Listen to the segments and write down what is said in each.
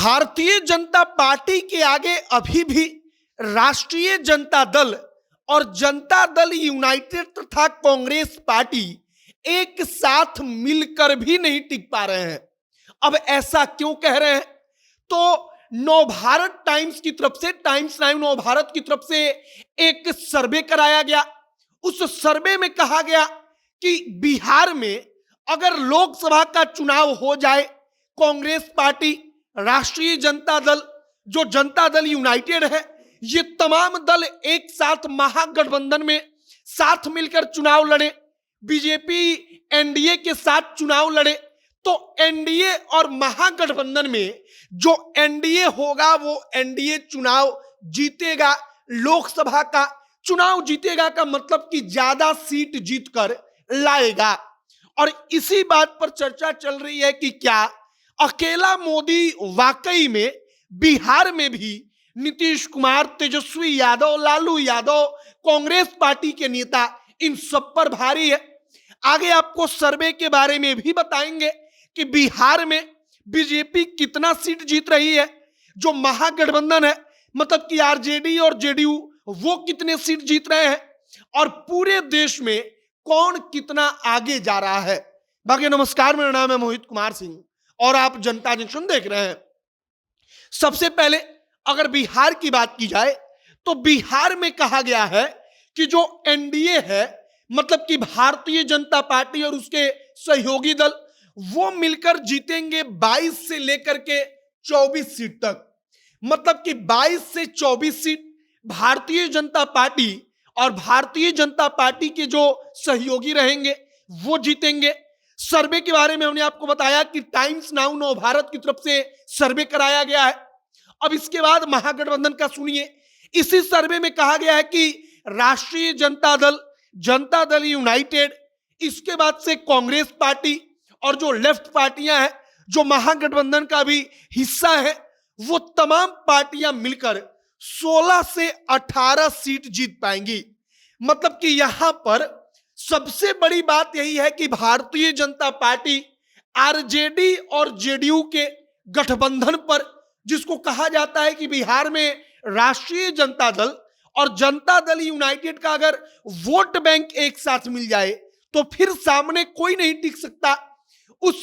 Bharatiya Janata party के आगे अभी भी राष्ट्रीय जनता दल और जनता दल यूनाइटेड तथा कांग्रेस पार्टी एक साथ मिलकर भी नहीं टिक पा रहे हैं। अब ऐसा क्यों कह रहे हैं? तो नवभारत टाइम्स की तरफ से, टाइम्स नाउ नवभारत की तरफ से एक सर्वे कराया गया। उस सर्वे में कहा गया कि बिहार में अगर लोकसभा का चुनाव हो जाए, कांग्रेस पार्टी, राष्ट्रीय जनता दल, जो जनता दल यूनाइटेड है, ये तमाम दल एक साथ महागठबंधन में साथ मिलकर चुनाव लड़े, बीजेपी एनडीए के साथ चुनाव लड़े, तो एनडीए और महागठबंधन में जो एनडीए होगा वो एनडीए चुनाव जीतेगा, लोकसभा का चुनाव जीतेगा का मतलब कि ज्यादा सीट जीतकर लाएगा। और इसी बात पर चर्चा चल रही है कि क्या अकेला मोदी वाकई में बिहार में भी नीतीश कुमार, तेजस्वी यादव, लालू यादव, कांग्रेस पार्टी के नेता, इन सब पर भारी है। आगे आपको सर्वे के बारे में भी बताएंगे कि बिहार में बीजेपी कितना सीट जीत रही है, जो महागठबंधन है मतलब कि आरजेडी और जेडीयू, वो कितने सीट जीत रहे हैं, और पूरे देश में कौन कितना आगे जा रहा है। बाकी नमस्कार, मेरा नाम है मोहित कुमार सिंह और आप जनता जंक्शन देख रहे हैं। सबसे पहले अगर बिहार की बात की जाए तो बिहार में कहा गया है कि जो एनडीए है मतलब कि भारतीय जनता पार्टी और उसके सहयोगी दल, वो मिलकर जीतेंगे 22 से लेकर के 24 सीट तक। मतलब कि 22 से 24 सीट भारतीय जनता पार्टी और भारतीय जनता पार्टी के जो सहयोगी रहेंगे वो जीतेंगे। सर्वे के बारे में हमने आपको बताया कि टाइम्स नाउ नवभारत की तरफ से सर्वे कराया गया है। अब इसके बाद महागठबंधन का सुनिए। इसी सर्वे में कहा गया है कि राष्ट्रीय जनता दल, जनता दल यूनाइटेड, इसके बाद से कांग्रेस पार्टी और जो लेफ्ट पार्टियां हैं जो महागठबंधन का भी हिस्सा है, वो तमाम पार्टियां मिलकर 16 से 18 सीट जीत पाएंगी। मतलब कि यहां पर सबसे बड़ी बात यही है कि भारतीय जनता पार्टी आरजेडी और जेडीयू के गठबंधन पर, जिसको कहा जाता है कि बिहार में राष्ट्रीय जनता दल और जनता दल यूनाइटेड का अगर वोट बैंक एक साथ मिल जाए तो फिर सामने कोई नहीं टिक सकता। उस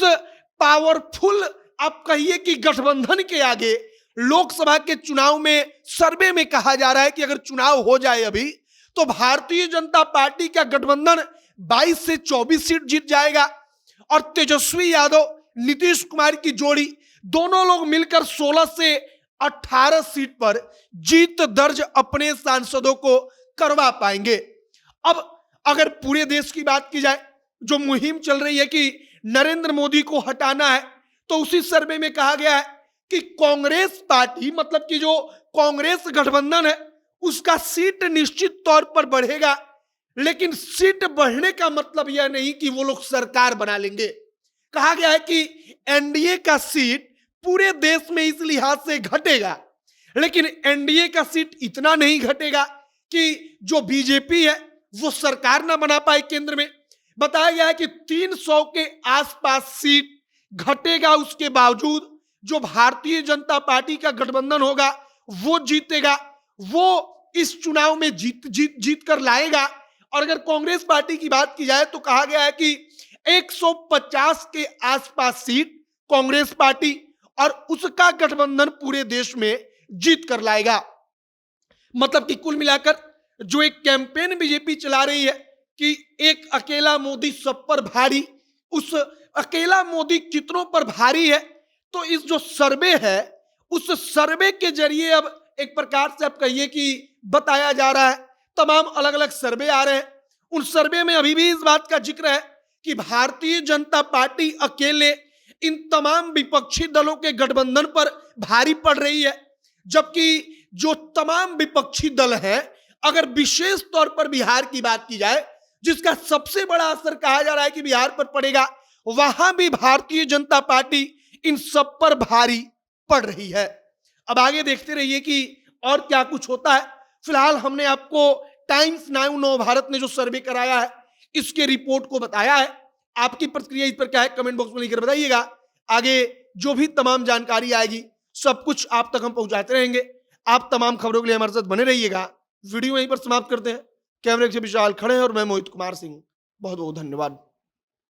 पावरफुल आप कहिए कि गठबंधन के आगे लोकसभा के चुनाव में सर्वे में कहा जा रहा है कि अगर चुनाव हो जाए अभी तो भारतीय जनता पार्टी का गठबंधन 22 से 24 सीट जीत जाएगा और तेजस्वी यादव, नीतीश कुमार की जोड़ी, दोनों लोग मिलकर 16 से 18 सीट पर जीत दर्ज अपने सांसदों को करवा पाएंगे। अब अगर पूरे देश की बात की जाए, जो मुहिम चल रही है कि नरेंद्र मोदी को हटाना है, तो उसी सर्वे में कहा गया है कि कांग्रेस पार्टी मतलब कि जो कांग्रेस गठबंधन है उसका सीट निश्चित तौर पर बढ़ेगा, लेकिन सीट बढ़ने का मतलब यह नहीं कि वो लोग सरकार बना लेंगे। कहा गया है कि एनडीए का सीट पूरे देश में इस लिहाज से घटेगा, लेकिन एनडीए का सीट इतना नहीं घटेगा कि जो बीजेपी है वो सरकार ना बना पाए केंद्र में। बताया गया है कि 300 के आसपास सीट घटेगा, उसके बावजूद जो भारतीय जनता पार्टी का गठबंधन होगा वो जीतेगा, वो इस चुनाव में जीत कर लाएगा। और अगर कांग्रेस पार्टी की बात की जाए तो कहा गया है कि 150 के आसपास सीट कांग्रेस पार्टी और उसका गठबंधन पूरे देश में जीत कर लाएगा। मतलब कि कुल मिलाकर जो एक कैंपेन बीजेपी चला रही है कि एक अकेला मोदी सब पर भारी, उस अकेला मोदी कितनों पर भारी है, तो इस जो सर्वे है उस सर्वे के जरिए अब एक प्रकार से आप कहिए कि बताया जा रहा है। तमाम अलग अलग सर्वे आ रहे हैं, उन सर्वे में अभी भी इस बात का जिक्र है कि भारतीय जनता पार्टी अकेले इन तमाम विपक्षी दलों के गठबंधन पर भारी पड़ रही है, जबकि जो तमाम विपक्षी दल हैं, अगर विशेष तौर पर बिहार की बात की जाए जिसका सबसे बड़ा असर कहा जा रहा है कि बिहार पर पड़ेगा, वहां भी भारतीय जनता पार्टी इन सब पर भारी पड़ रही है। अब आगे देखते रहिए कि और क्या कुछ होता है। फिलहाल हमने आपको टाइम्स नाउ नवभारत ने जो सर्वे कराया है इसके रिपोर्ट को बताया है। आपकी प्रतिक्रिया इस पर क्या है कमेंट बॉक्स में लिखकर बताइएगा। आगे जो भी तमाम जानकारी आएगी सब कुछ आप तक हम पहुंचाते रहेंगे। आप तमाम खबरों के लिए हमारे साथ बने रहिएगा। वीडियो यहीं पर समाप्त करते हैं। कैमरे से विशाल खड़े हैं और मैं मोहित कुमार सिंह। बहुत बहुत धन्यवाद।